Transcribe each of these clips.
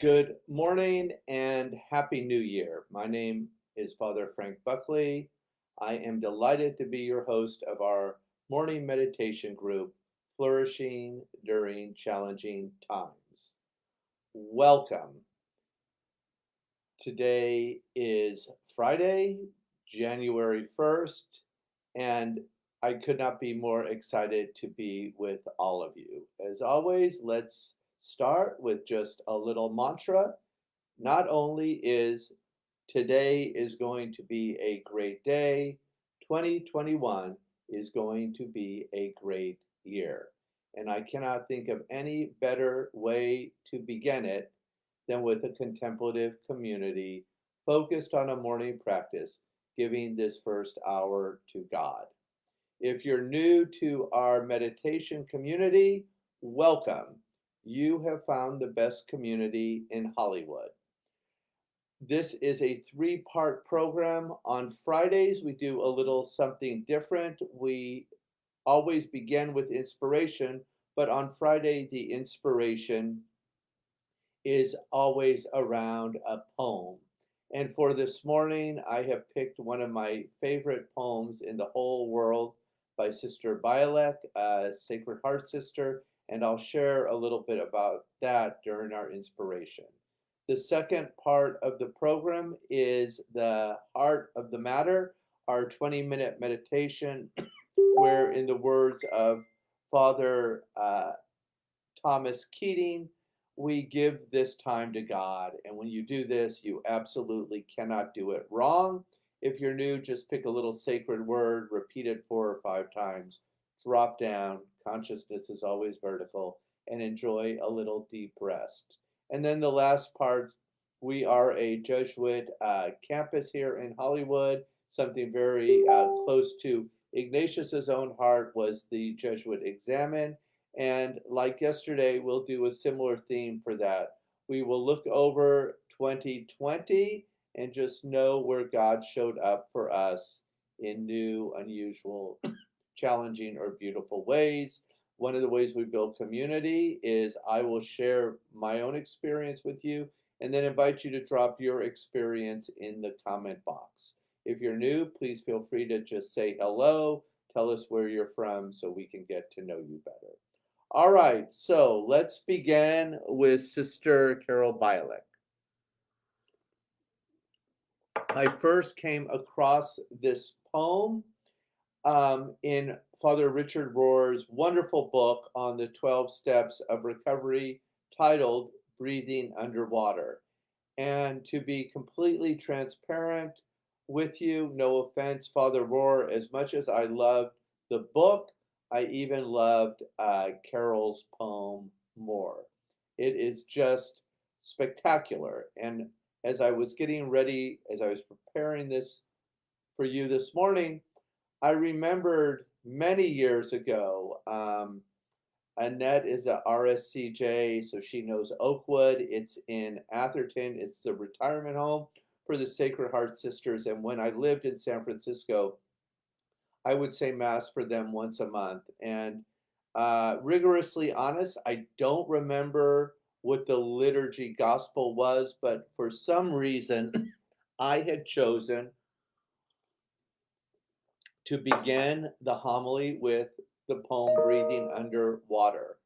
Good morning and Happy New Year. My name is Father Frank Buckley. I am delighted to be your host of our morning meditation group, Flourishing During Challenging Times. Welcome. Today is Friday, January 1st, and I could not be more excited to be with all of you. As always, let's start with just a little mantra. Not only is today is going to be a great day, 2021 is going to be a great year. And I cannot think of any better way to begin it than with a contemplative community focused on a morning practice, giving this first hour to God. If you're new to our meditation community, welcome. You have found the best community in Hollywood. This is a three-part program. On Fridays, we do a little something different. We always begin with inspiration, but on Friday, the inspiration is always around a poem. And for this morning, I have picked one of my favorite poems in the whole world by Sister Bialek, Sacred Heart Sister, and I'll share a little bit about that during our inspiration. The second part of the program is the heart of the matter, our 20-minute meditation, where, in the words of Father Thomas Keating, we give this time to God. And when you do this, you absolutely cannot do it wrong. If you're new, just pick a little sacred word, repeat it 4 or 5 times, drop down. Consciousness is always vertical, and enjoy a little deep rest. And then the last part, we are a Jesuit campus here in Hollywood. Something very close to Ignatius's own heart was the Jesuit Examen. And like yesterday, we'll do a similar theme for that. We will look over 2020 and just know where God showed up for us in new, unusual, challenging, or beautiful ways. One of the ways we build community is I will share my own experience with you and then invite you to drop your experience in the comment box. If you're new, please feel free to just say hello, tell us where you're from so we can get to know you better. All right, so let's begin with Sister Carol Bialek. I first came across this poem in Father Richard Rohr's wonderful book on the 12 steps of recovery titled Breathing Underwater. And to be completely transparent with you, no offense, Father Rohr, as much as I loved the book, I even loved Carol's poem more. It is just spectacular. And as I was getting ready, as I was preparing this for you this morning, I remembered many years ago. Annette is a RSCJ, so she knows Oakwood. It's in Atherton. It's the retirement home for the Sacred Heart Sisters. And when I lived in San Francisco, I would say Mass for them once a month. And rigorously honest, I don't remember what the liturgy gospel was, but for some reason, I had chosen to begin the homily with the poem Breathing Underwater,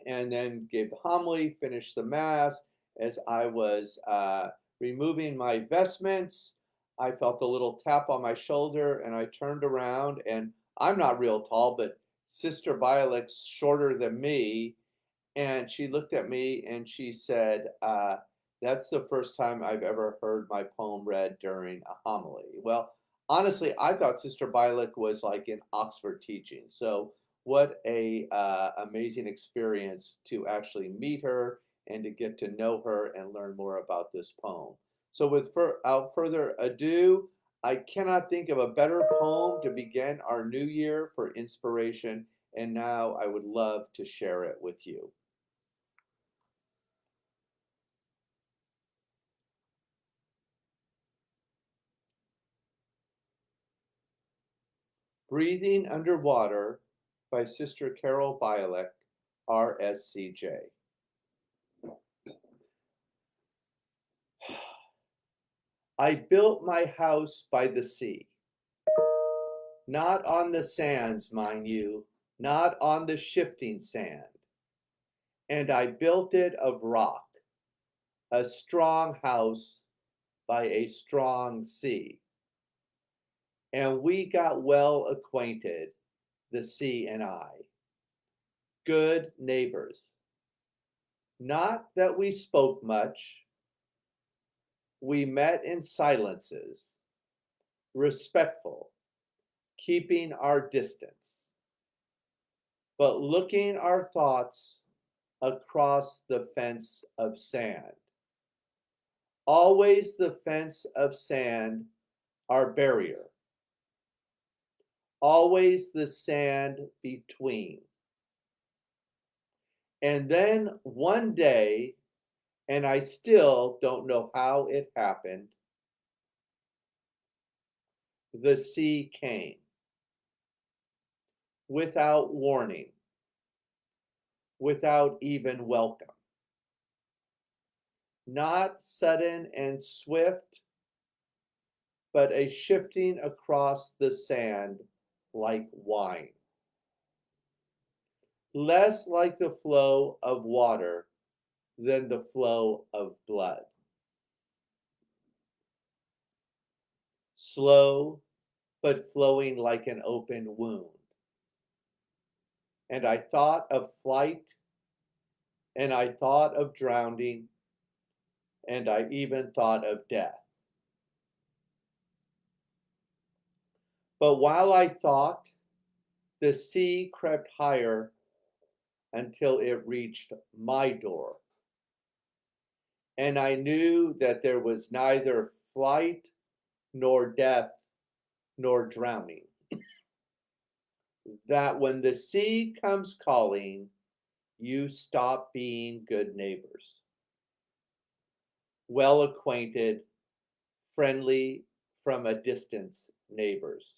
and then gave the homily, finished the Mass. As I was removing my vestments, I felt a little tap on my shoulder, and I turned around, and I'm not real tall, but Sister Bialek's shorter than me, and she looked at me and she said, that's the first time I've ever heard my poem read during a homily. Well, honestly, I thought Sister Bialek was like in Oxford teaching. So what a amazing experience to actually meet her and to get to know her and learn more about this poem. So without further ado, I cannot think of a better poem to begin our new year for inspiration, and now I would love to share it with you. Breathing Underwater by Sister Carol Bialek, RSCJ. I built my house by the sea, not on the sands, mind you, not on the shifting sand. And I built it of rock, a strong house by a strong sea. And we got well acquainted, the sea and I, good neighbors. Not that we spoke much, we met in silences, respectful, keeping our distance, but looking our thoughts across the fence of sand. Always the fence of sand, our barrier. Always the sand between. And then one day, and I still don't know how it happened, the sea came without warning, without even welcome. Not sudden and swift, but a shifting across the sand like wine. Less like the flow of water than the flow of blood. Slow, but flowing like an open wound. And I thought of flight, and I thought of drowning, and I even thought of death. But while I thought, the sea crept higher until it reached my door. And I knew that there was neither flight, nor death, nor drowning. That when the sea comes calling, you stop being good neighbors, well acquainted, friendly from a distance neighbors.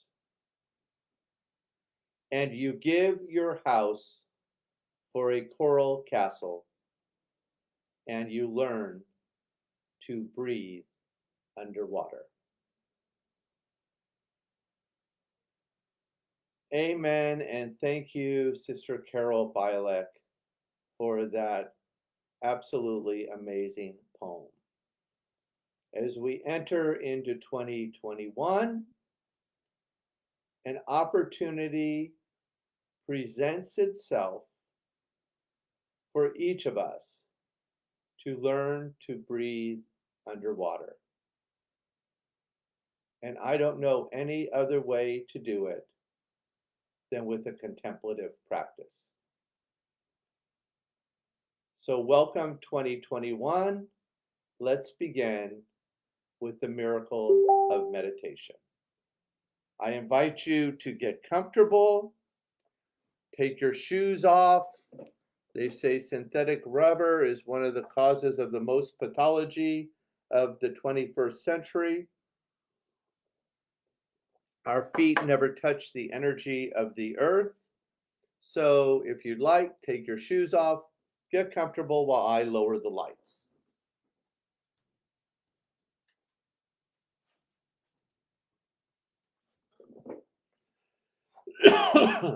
And you give your house for a coral castle, and you learn to breathe underwater. Amen, and thank you, Sister Carol Bialek, for that absolutely amazing poem. As we enter into 2021, an opportunity presents itself for each of us to learn to breathe underwater. And I don't know any other way to do it than with a contemplative practice. So welcome 2021. Let's begin with the miracle of meditation. I invite you to get comfortable, take your shoes off. They say synthetic rubber is one of the causes of the most pathology of the 21st century. Our feet never touch the energy of the earth. So if you'd like, take your shoes off, get comfortable while I lower the lights.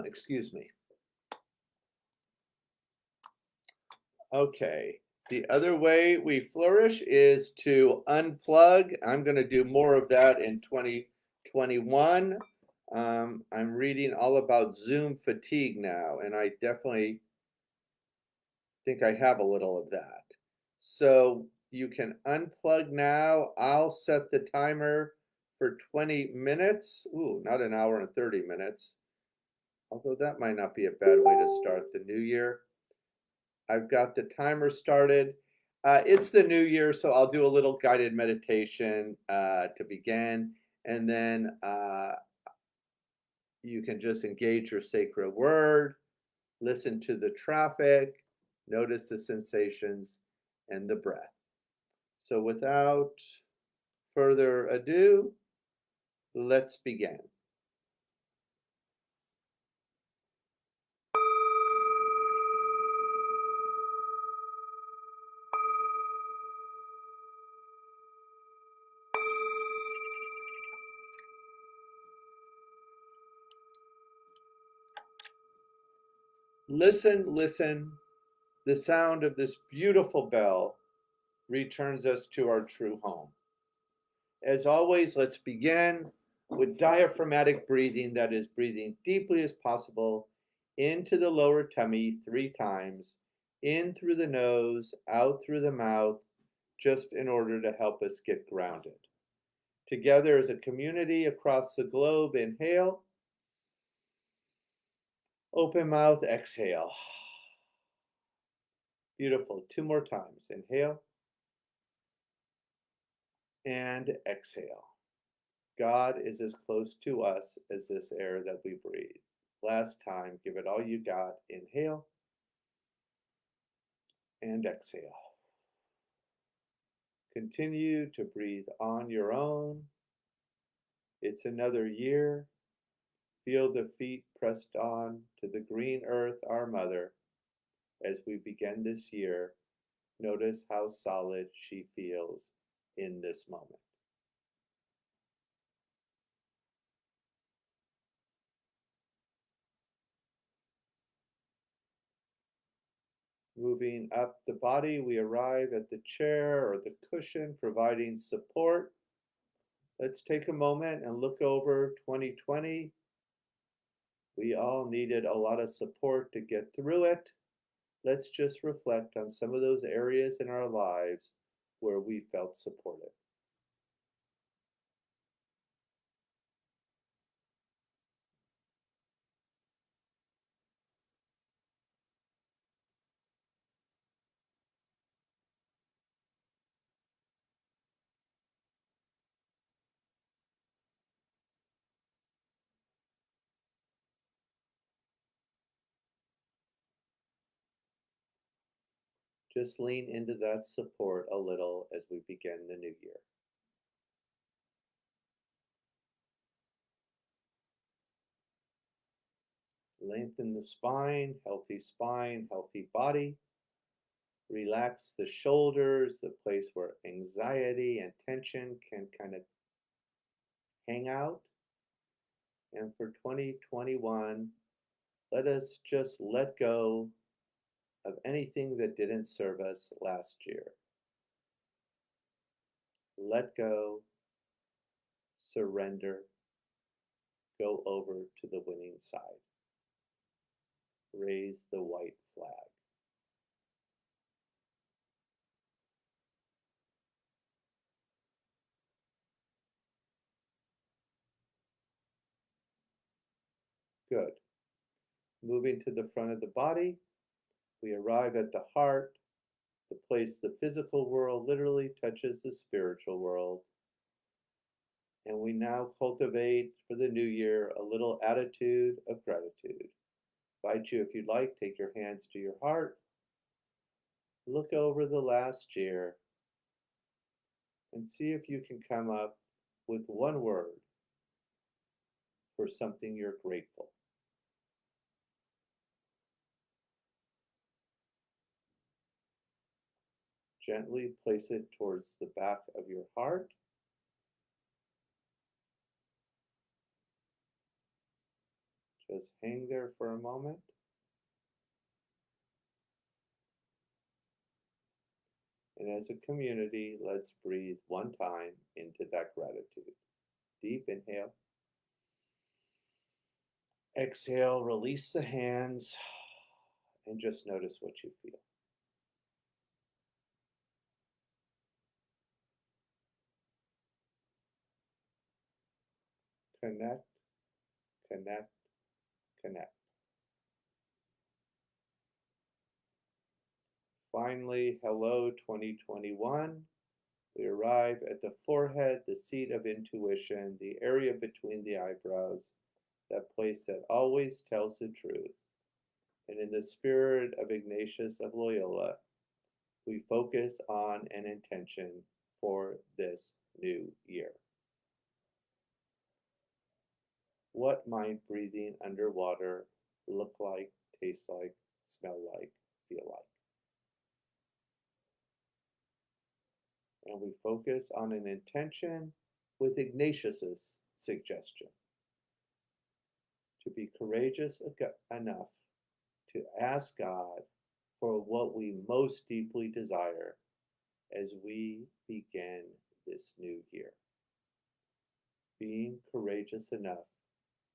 Excuse me. Okay, the other way we flourish is to unplug. I'm going to do more of that in 2021. I'm reading all about Zoom fatigue now, and I definitely think I have a little of that. So you can unplug now. I'll set the timer for 20 minutes. Ooh, not an hour and 30 minutes. Although that might not be a bad way to start the new year. I've got the timer started. It's the new year, so I'll do a little guided meditation to begin. And then you can just engage your sacred word, listen to the traffic, notice the sensations and the breath. So without further ado, let's begin. Listen, listen. The sound of this beautiful bell returns us to our true home. As always, let's begin with diaphragmatic breathing, that is, breathing deeply as possible into the lower tummy 3 times, in through the nose, out through the mouth, just in order to help us get grounded. Together as a community across the globe, inhale, open mouth, exhale. Beautiful. 2 more times. Inhale and exhale. God is as close to us as this air that we breathe. Last time, give it all you got. Inhale and exhale. Continue to breathe on your own. It's another year. Feel the feet pressed on to the green earth, our mother. As we begin this year, notice how solid she feels in this moment. Moving up the body, we arrive at the chair or the cushion, providing support. Let's take a moment and look over 2020. We all needed a lot of support to get through it. Let's just reflect on some of those areas in our lives where we felt supported. Just lean into that support a little as we begin the new year. Lengthen the spine, healthy body. Relax the shoulders, the place where anxiety and tension can kind of hang out. And for 2021, let us just let go of anything that didn't serve us last year. Let go, surrender, go over to the winning side. Raise the white flag. Good. Moving to the front of the body, we arrive at the heart, the place the physical world literally touches the spiritual world. And we now cultivate for the new year a little attitude of gratitude. I invite you, if you'd like, take your hands to your heart, look over the last year, and see if you can come up with one word for something you're grateful. Gently place it towards the back of your heart. Just hang there for a moment. And as a community, let's breathe one time into that gratitude. Deep inhale. Exhale, release the hands, and just notice what you feel. Connect, connect, connect. Finally, hello 2021. We arrive at the forehead, the seat of intuition, the area between the eyebrows, that place that always tells the truth. And in the spirit of Ignatius of Loyola, we focus on an intention for this new year. What might breathing underwater look like, taste like, smell like, feel like? And we focus on an intention with Ignatius's suggestion to be courageous enough to ask God for what we most deeply desire as we begin this new year. Being courageous enough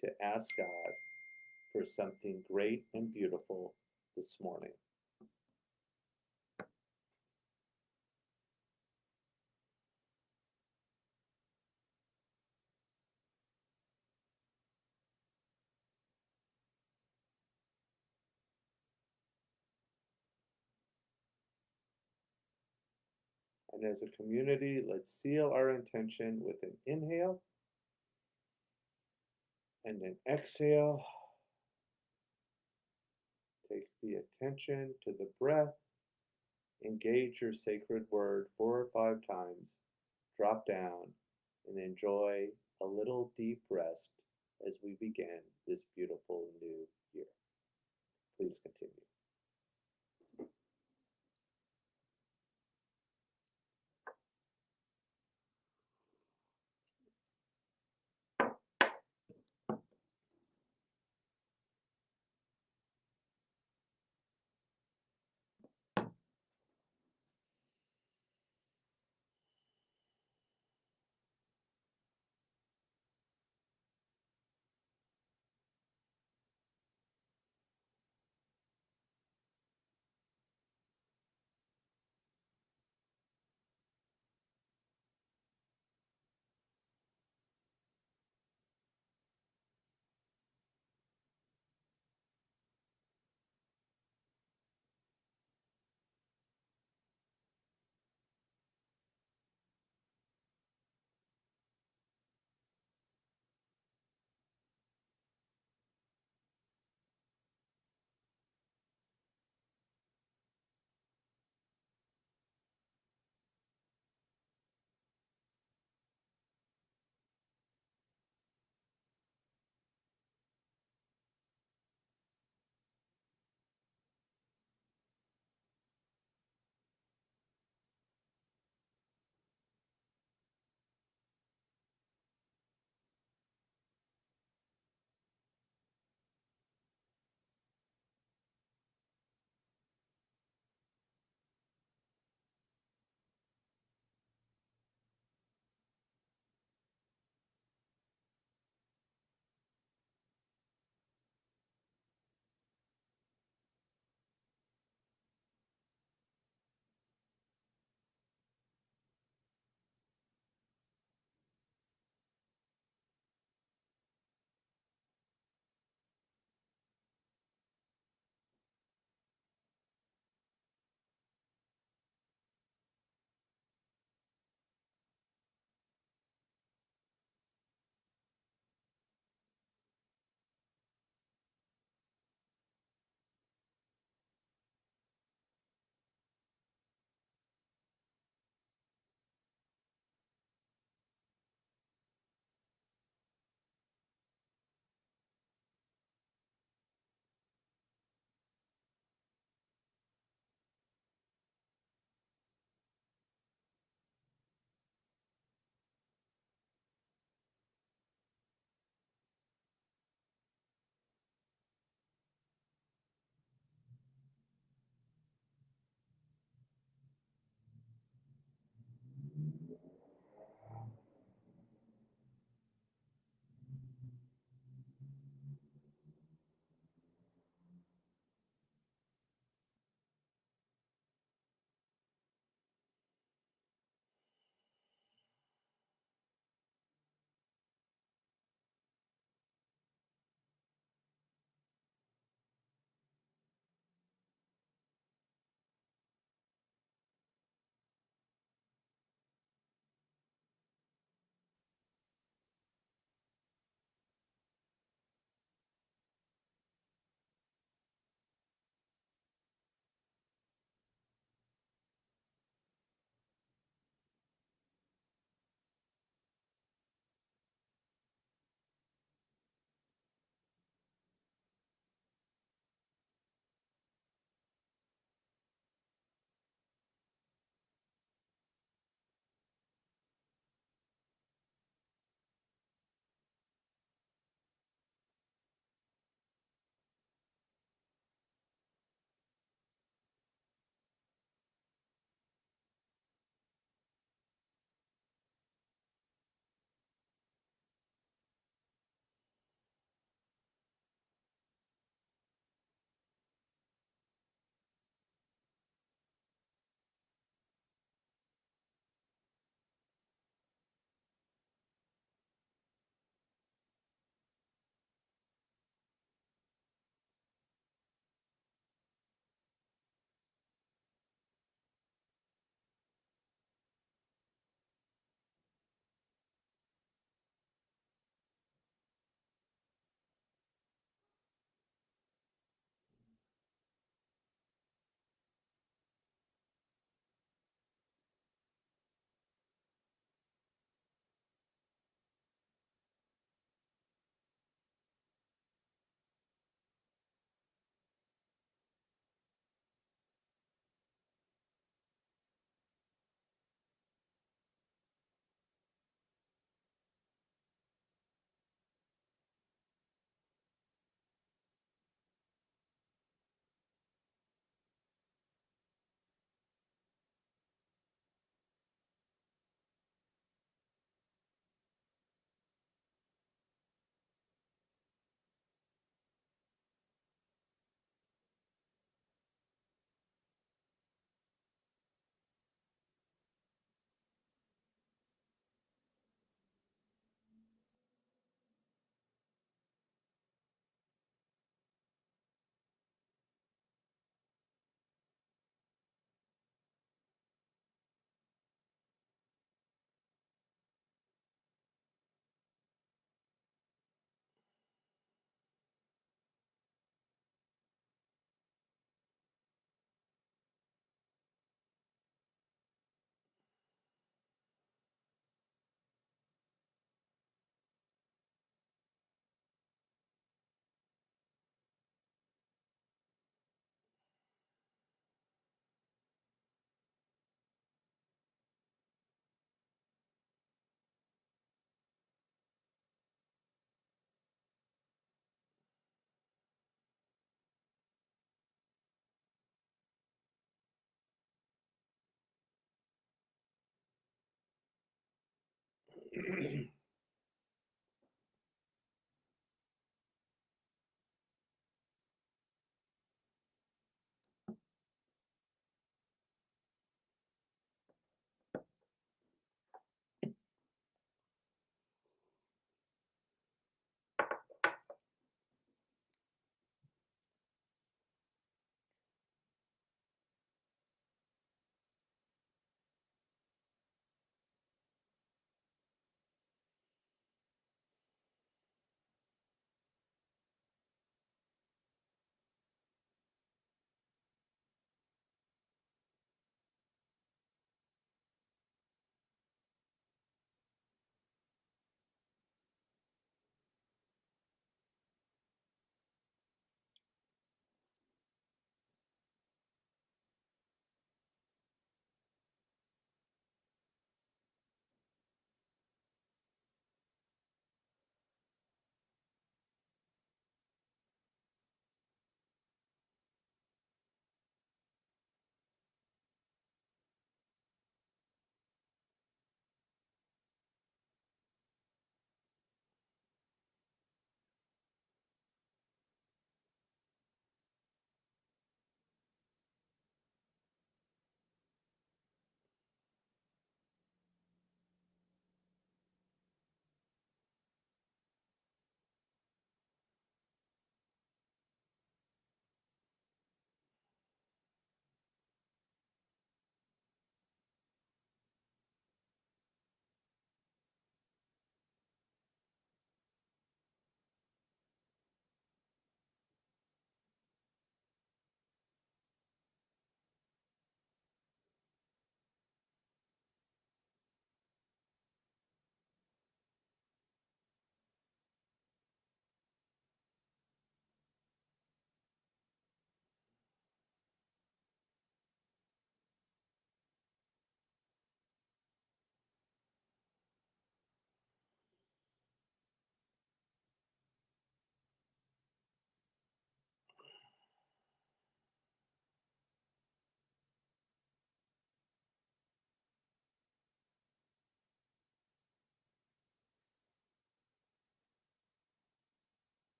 to ask God for something great and beautiful this morning. And as a community, let's seal our intention with an inhale and an exhale. Take the attention to the breath. Engage your sacred word 4 or 5 times. Drop down and enjoy a little deep rest as we begin this beautiful new year. Please continue.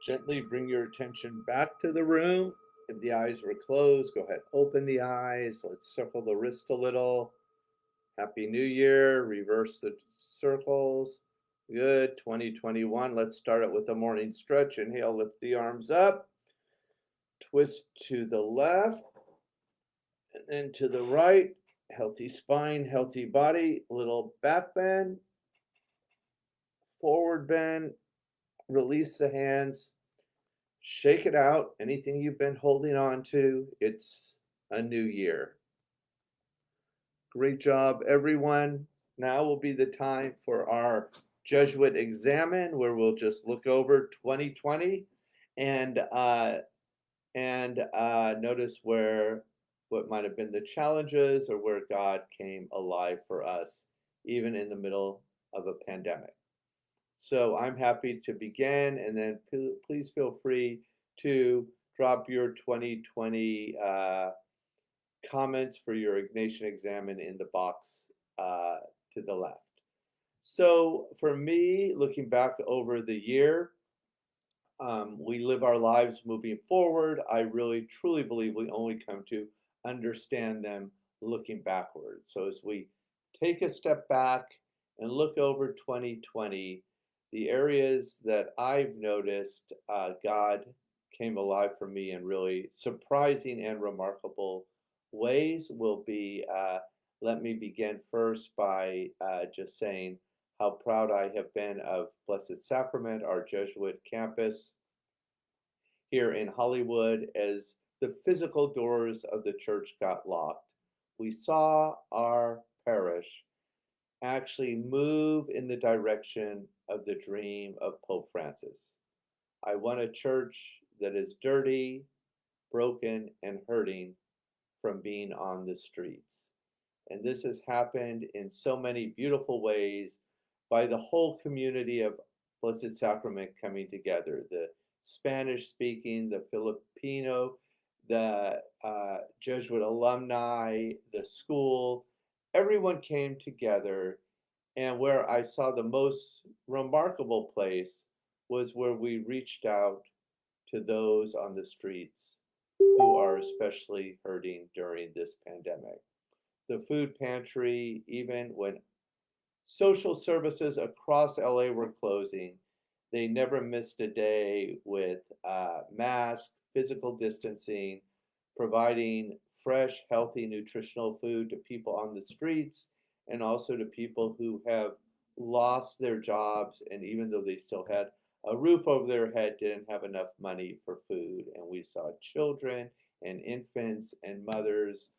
Gently bring your attention back to the room. If the eyes were closed, go ahead, open the eyes. Let's circle the wrist a little. Happy New Year. Reverse the circles. Good. 2021. Let's start it with a morning stretch. Inhale, lift the arms up. Twist to the left and then to the right. Healthy spine, healthy body. Little back bend, forward bend. Release the hands. Shake it out. Anything you've been holding on to, it's a new year. Great job, everyone. Now will be the time for our Jesuit examine, where we'll just look over 2020 and notice what might have been the challenges or where God came alive for us, even in the middle of a pandemic. So I'm happy to begin, and then please feel free to drop your 2020 comments for your Ignatian examine in the box to the left. So for me, looking back over the year, we live our lives moving forward. I really truly believe we only come to understand them looking backward. So as we take a step back and look over 2020, the areas that I've noticed God came alive for me in really surprising and remarkable ways will be, let me begin first by just saying how proud I have been of Blessed Sacrament, our Jesuit campus here in Hollywood, as the physical doors of the church got locked. We saw our parish actually move in the direction of the dream of Pope Francis. I want a church that is dirty, broken, and hurting from being on the streets. And this has happened in so many beautiful ways by the whole community of Blessed Sacrament coming together. The Spanish speaking, the Filipino, the Jesuit alumni, the school, everyone came together. And where I saw the most remarkable place was where we reached out to those on the streets who are especially hurting during this pandemic. The food pantry, even when social services across LA were closing, they never missed a day with masks, physical distancing, providing fresh, healthy, nutritional food to people on the streets and also to people who have lost their jobs. And even though they still had a roof over their head, didn't have enough money for food. And we saw children and infants and mothers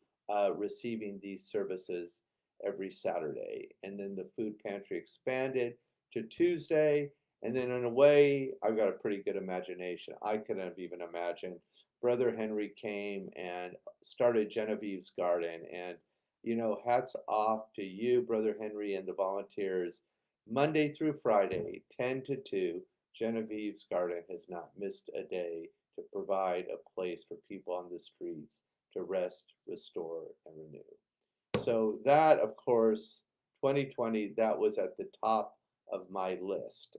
receiving these services every Saturday. And then the food pantry expanded to Tuesday. And then in a way, I've got a pretty good imagination. I couldn't have even imagined. Brother Henry came and started Genevieve's Garden. And, you know, hats off to you, Brother Henry, and the volunteers. Monday through Friday, 10 to 2, Genevieve's Garden has not missed a day to provide a place for people on the streets to rest, restore, and renew. So that, of course, 2020, that was at the top of my list,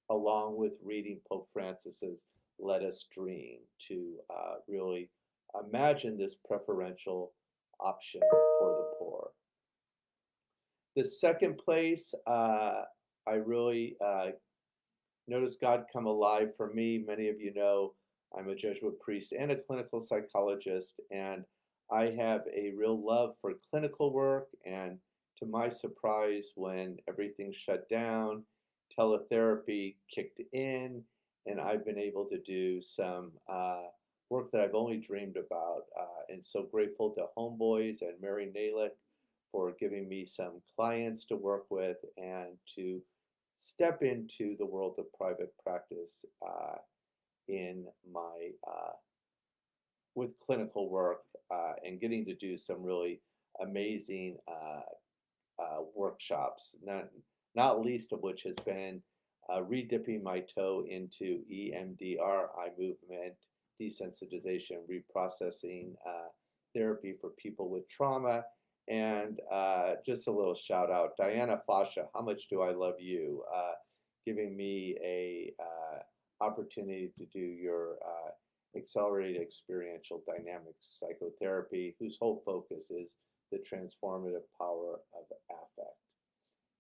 along with reading Pope Francis's Let Us Dream to really imagine this preferential option for the poor. The second place, I really noticed God come alive for me. Many of you know I'm a Jesuit priest and a clinical psychologist, and I have a real love for clinical work. And to my surprise, when everything shut down teletherapy kicked in, and I've been able to do some work that I've only dreamed about. And so grateful to Homeboys and Mary Nalick for giving me some clients to work with and to step into the world of private practice in my with clinical work and getting to do some really amazing workshops, not least of which has been redipping my toe into EMDR, eye movement, desensitization, reprocessing therapy for people with trauma. And just a little shout out, Diana Fasha, how much do I love you? Giving me a opportunity to do your accelerated experiential dynamics psychotherapy, whose whole focus is the transformative power of affect.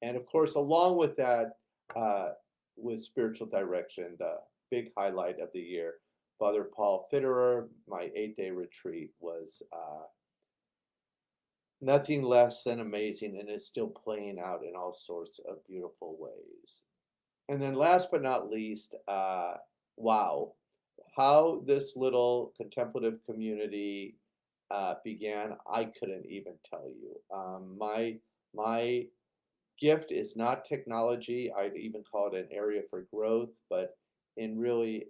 And of course, along with that, with spiritual direction, the big highlight of the year, Father Paul Fitterer, my 8-day retreat was nothing less than amazing and is still playing out in all sorts of beautiful ways. And then last but not least, wow, how this little contemplative community began, I couldn't even tell you. My gift is not technology. I'd even call it an area for growth, but in really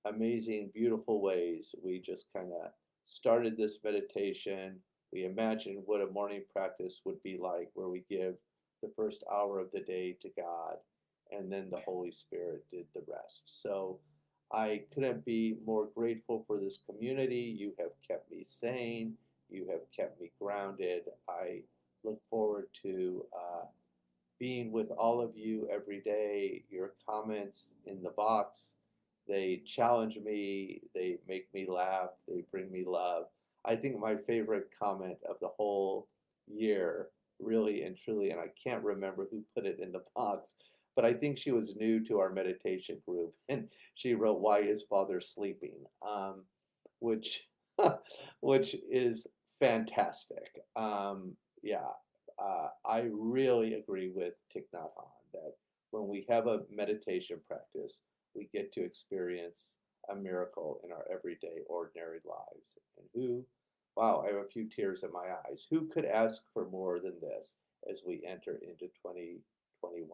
amazing, beautiful ways, we just kind of started this meditation. We imagined what a morning practice would be like, where we give the first hour of the day to God, and then the Holy Spirit did the rest. So I couldn't be more grateful for this community. You have kept me sane. You have kept me grounded. I look forward to being with all of you every day. Your comments in the box, they challenge me, they make me laugh, they bring me love. I think my favorite comment of the whole year, really and truly, and I can't remember who put it in the box, but I think she was new to our meditation group, and she wrote, "Why is Father sleeping?" Which which is fantastic. Yeah, I really agree with Thich Nhat Hanh that when we have a meditation practice, we get to experience a miracle in our everyday, ordinary lives. And wow, I have a few tears in my eyes. Who could ask for more than this as we enter into 2021?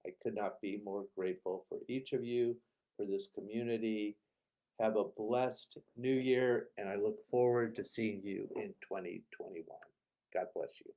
I could not be more grateful for each of you, for this community. Have a blessed new year, and I look forward to seeing you in 2021. God bless you.